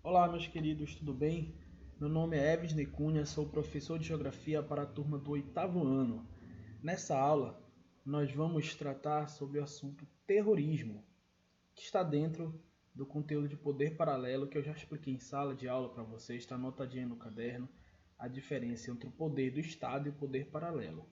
Olá, meus queridos, tudo bem? Meu nome é Eves Cunha, sou professor de Geografia para a turma do oitavo ano. Nessa aula, nós vamos tratar sobre o assunto terrorismo, que está dentro do conteúdo de poder paralelo que eu já expliquei em sala de aula para vocês, está anotadinho no caderno, a diferença entre o poder do Estado e o poder paralelo.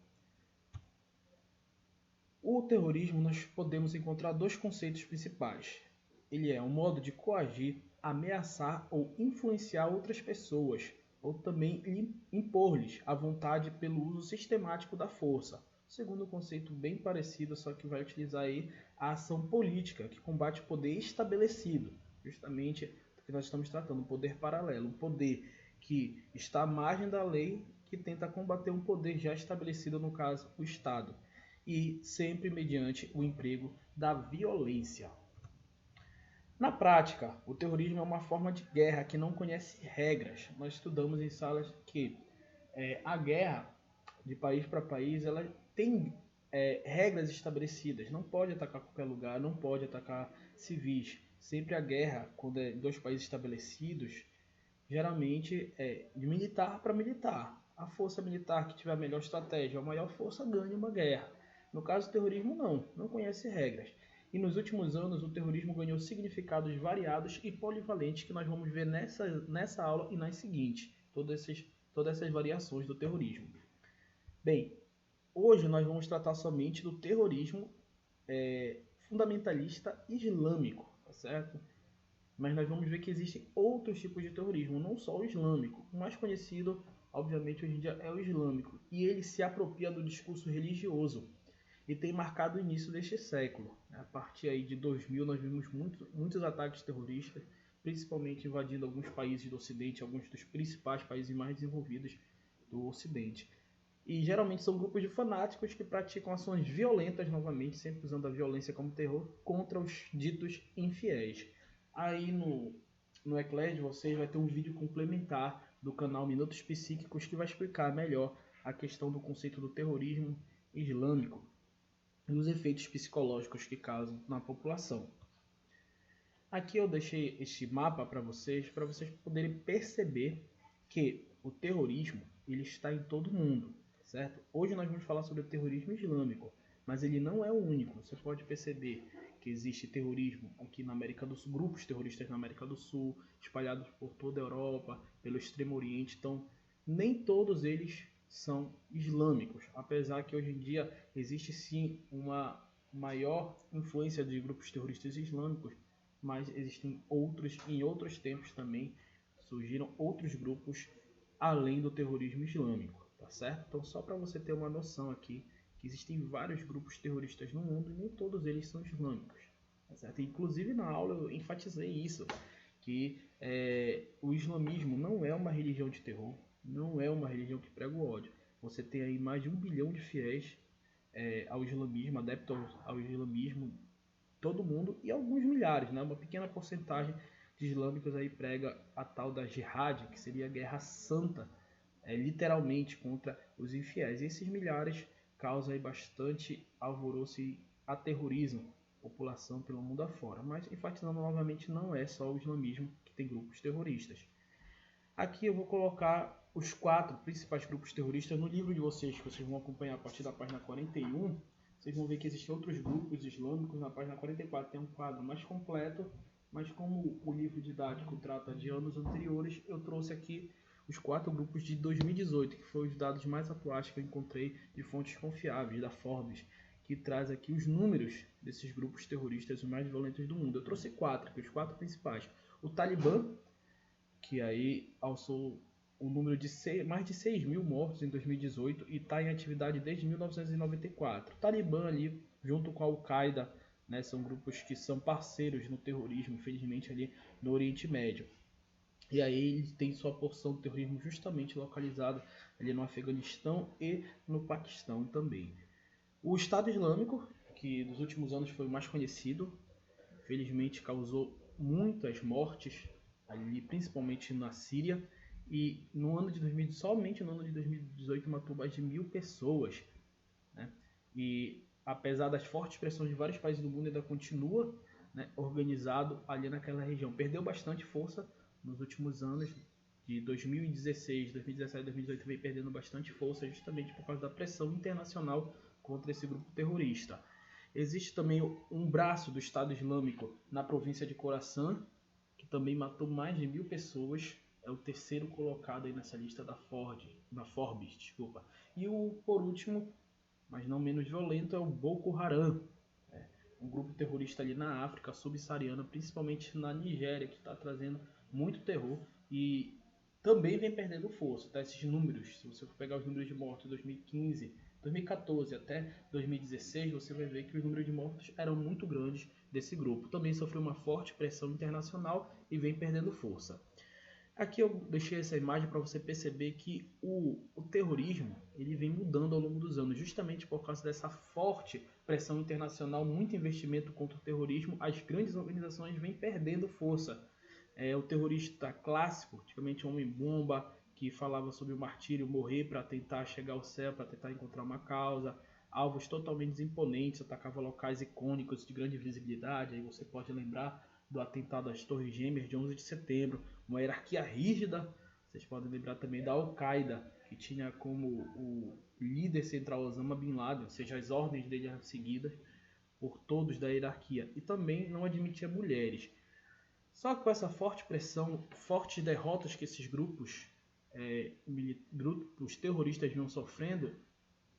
O terrorismo nós podemos encontrar dois conceitos principais. Ele é um modo de coagir, ameaçar ou influenciar outras pessoas, ou também impor-lhes a vontade pelo uso sistemático da força. Segundo um conceito bem parecido, só que vai utilizar aí a ação política, que combate o poder estabelecido, justamente do que nós estamos tratando, o poder paralelo, um poder que está à margem da lei, que tenta combater um poder já estabelecido, no caso, o Estado, e sempre mediante o emprego da violência. Na prática, o terrorismo é uma forma de guerra que não conhece regras. Nós estudamos em salas que a guerra de país para país ela tem regras estabelecidas. Não pode atacar qualquer lugar, não pode atacar civis. Sempre a guerra, quando é dois países estabelecidos, geralmente é de militar para militar. A força militar que tiver a melhor estratégia, a maior força ganha uma guerra. No caso do terrorismo, não conhece regras. E nos últimos anos, o terrorismo ganhou significados variados e polivalentes que nós vamos ver nessa aula e nas seguintes, todas essas variações do terrorismo. Bem, hoje nós vamos tratar somente do terrorismo fundamentalista islâmico, tá certo? Mas nós vamos ver que existem outros tipos de terrorismo, não só o islâmico. O mais conhecido, obviamente, hoje em dia é o islâmico, e ele se apropria do discurso religioso e tem marcado o início deste século. A partir aí de 2000 nós vimos muitos ataques terroristas, principalmente invadindo alguns países do Ocidente, alguns dos principais países mais desenvolvidos do Ocidente. E geralmente são grupos de fanáticos que praticam ações violentas, novamente, sempre usando a violência como terror, contra os ditos infiéis. Aí no Eclair de vocês vai ter um vídeo complementar do canal Minutos Psíquicos que vai explicar melhor a questão do conceito do terrorismo islâmico e os efeitos psicológicos que causam na população. Aqui eu deixei este mapa para vocês poderem perceber que o terrorismo ele está em todo mundo, certo? Hoje nós vamos falar sobre o terrorismo islâmico, mas ele não é o único. Você pode perceber que existe terrorismo aqui na América do Sul, grupos terroristas na América do Sul, espalhados por toda a Europa, pelo Extremo Oriente. Então, nem todos eles são islâmicos, apesar que hoje em dia existe sim uma maior influência de grupos terroristas islâmicos, mas existem outros, em outros tempos também surgiram outros grupos além do terrorismo islâmico, tá certo? Então só para você ter uma noção aqui, que existem vários grupos terroristas no mundo e nem todos eles são islâmicos, tá certo? Inclusive na aula eu enfatizei isso, que o islamismo não é uma religião de terror, não é uma religião que prega o ódio. Você tem aí mais de 1 bilhão de fiéis ao islamismo, adeptos ao islamismo, todo mundo, e alguns milhares, né? Uma pequena porcentagem de islâmicos aí prega a tal da jihad, que seria a guerra santa, literalmente contra os infiéis. E esses milhares causam aí bastante alvoroço e aterrorizam a população pelo mundo afora. Mas, enfatizando novamente, não é só o islamismo que tem grupos terroristas. Aqui eu vou colocar os 4 principais grupos terroristas no livro de vocês, que vocês vão acompanhar a partir da página 41. Vocês vão ver que existem outros grupos islâmicos. Na página 44 tem um quadro mais completo, mas como o livro didático trata de anos anteriores, eu trouxe aqui os 4 grupos de 2018, que foram os dados mais atuais que eu encontrei de fontes confiáveis, da Forbes, que traz aqui os números desses grupos terroristas os mais violentos do mundo. Eu trouxe 4, que os 4 principais. O Talibã, que aí alçou o número de mais de 6 mil mortos em 2018 e está em atividade desde 1994. O Talibã ali, junto com a Al-Qaeda, né, são grupos que são parceiros no terrorismo, infelizmente ali no Oriente Médio. E aí ele tem sua porção de terrorismo justamente localizada ali no Afeganistão e no Paquistão também. O Estado Islâmico, que nos últimos anos foi o mais conhecido, felizmente causou muitas mortes ali, principalmente na Síria, e no ano de 2000, somente no ano de 2018 matou mais de 1.000 pessoas, né? E apesar das fortes pressões de vários países do mundo, ainda continua, né, organizado ali naquela região. Perdeu bastante força, nos últimos anos, de 2016, 2017, 2018, vem perdendo bastante força justamente por causa da pressão internacional contra esse grupo terrorista. Existe também um braço do Estado Islâmico na província de Khorasan, que também matou mais de 1.000 pessoas. É o terceiro colocado aí nessa lista da Forbes, desculpa. E o, por último, mas não menos violento, é o Boko Haram, um grupo terrorista ali na África subsaariana, principalmente na Nigéria, que está trazendo muito terror e também vem perdendo força. Tá? Esses números, se você for pegar os números de mortos de 2015, 2014 até 2016, você vai ver que os números de mortos eram muito grandes desse grupo. Também sofreu uma forte pressão internacional e vem perdendo força. Aqui eu deixei essa imagem para você perceber que o terrorismo ele vem mudando ao longo dos anos, justamente por causa dessa forte pressão internacional, muito investimento contra o terrorismo, as grandes organizações vêm perdendo força. O terrorista clássico, antigamente um homem-bomba, que falava sobre o martírio, morrer para tentar chegar ao céu, para tentar encontrar uma causa, alvos totalmente imponentes, atacava locais icônicos de grande visibilidade, aí você pode lembrar do atentado às Torres Gêmeas de 11 de setembro, uma hierarquia rígida. Vocês podem lembrar também da Al-Qaeda, que tinha como o líder central Osama Bin Laden, ou seja, as ordens dele eram seguidas por todos da hierarquia, e também não admitia mulheres. Só que com essa forte pressão, fortes derrotas que esses grupos terroristas vinham sofrendo,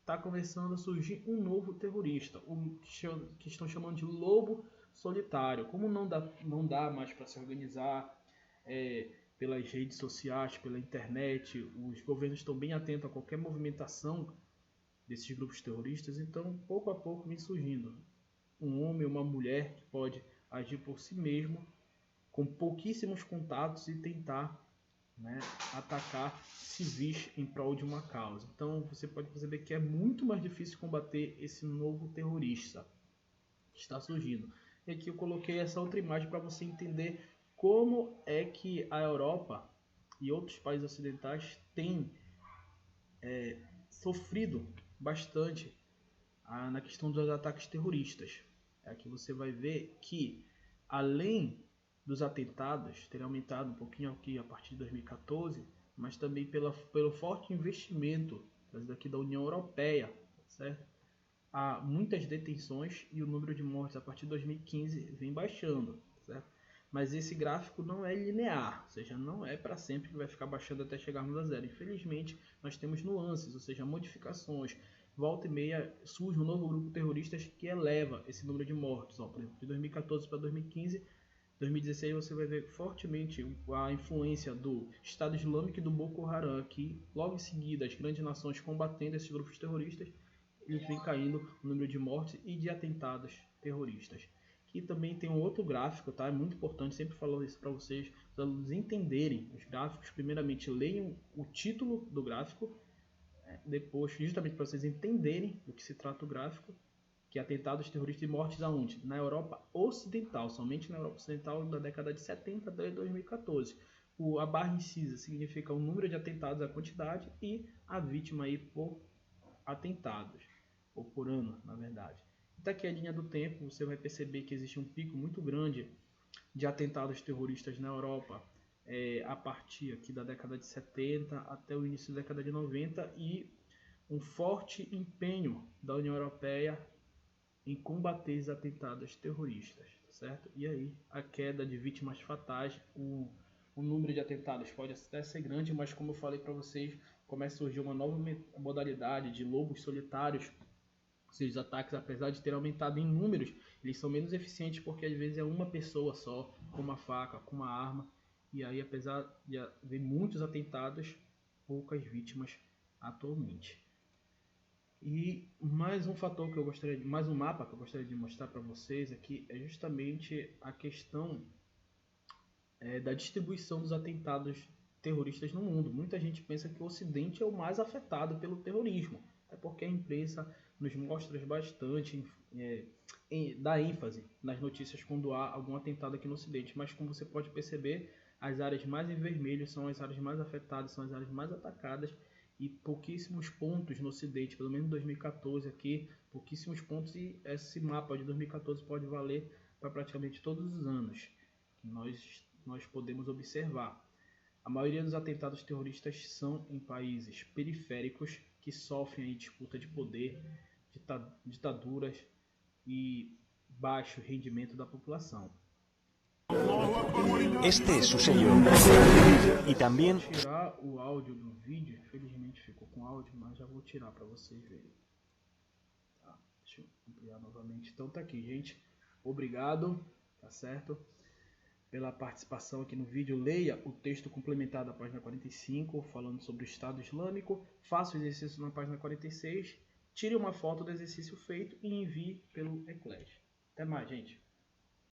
está começando a surgir um novo terrorista, que estão chamando de lobo solitário. Como não dá mais para se organizar pelas redes sociais, pela internet, os governos estão bem atentos a qualquer movimentação desses grupos terroristas, então pouco a pouco vem surgindo um homem ou uma mulher que pode agir por si mesmo, com pouquíssimos contatos e tentar atacar civis em prol de uma causa. Então você pode perceber que é muito mais difícil combater esse novo terrorista que está surgindo. E aqui eu coloquei essa outra imagem para você entender como é que a Europa e outros países ocidentais têm sofrido bastante na questão dos ataques terroristas. Aqui você vai ver que, além dos atentados terem aumentado um pouquinho aqui a partir de 2014, mas também pelo forte investimento aqui da União Europeia, certo? Há muitas detenções e o número de mortes a partir de 2015 vem baixando, certo? Mas esse gráfico não é linear, ou seja, não é para sempre que vai ficar baixando até chegarmos a zero. Infelizmente, nós temos nuances, ou seja, modificações. Volta e meia surge um novo grupo terrorista que eleva esse número de mortes. Por exemplo, de 2014 para 2015, 2016 você vai ver fortemente a influência do Estado Islâmico e do Boko Haram aqui. Logo em seguida, as grandes nações combatendo esses grupos terroristas, eles vem caindo o número de mortes e de atentados terroristas. Aqui também tem um outro gráfico, tá? É muito importante, sempre falo isso para vocês, os alunos entenderem os gráficos. Primeiramente, leiam o título do gráfico, depois, justamente para vocês entenderem do que se trata o gráfico, que é atentados terroristas e mortes aonde? Na Europa Ocidental, somente na Europa Ocidental da década de 70 até 2014. A barra incisa significa o número de atentados, a quantidade, e a vítima aí por atentados, ou por ano, na verdade. Daqui a linha do tempo, você vai perceber que existe um pico muito grande de atentados terroristas na Europa, a partir aqui da década de 70 até o início da década de 90, e um forte empenho da União Europeia em combater os atentados terroristas, certo? E aí a queda de vítimas fatais, o número de atentados pode até ser grande, mas como eu falei para vocês, começa a surgir uma nova modalidade de lobos solitários. Ou seja, os ataques, apesar de ter aumentado em números, eles são menos eficientes porque às vezes é uma pessoa só, com uma faca, com uma arma, e aí apesar de haver muitos atentados, poucas vítimas atualmente. E mais um fator que eu gostaria de, mais um mapa que eu gostaria de mostrar para vocês aqui é justamente a questão da distribuição dos atentados terroristas no mundo. Muita gente pensa que o Ocidente é o mais afetado pelo terrorismo, é porque a imprensa nos mostra bastante, dá ênfase nas notícias quando há algum atentado aqui no Ocidente, mas como você pode perceber, as áreas mais em vermelho são as áreas mais afetadas, são as áreas mais atacadas, e pouquíssimos pontos no Ocidente, pelo menos em 2014 aqui, pouquíssimos pontos, e esse mapa de 2014 pode valer para praticamente todos os anos. Nós nós podemos observar. A maioria dos atentados terroristas são em países periféricos que sofrem aí disputa de poder, ditaduras e baixo rendimento da população. Este es su sello. Y también... Vou tirar o áudio do vídeo, infelizmente ficou com áudio, mas já vou tirar para vocês verem. Tá, deixa eu ampliar novamente. Então tá aqui, gente. Obrigado, tá certo? Pela participação aqui no vídeo. Leia o texto complementar da página 45, falando sobre o Estado Islâmico. Faça o exercício na página 46. Tire uma foto do exercício feito e envie pelo Eclash. Até mais, gente.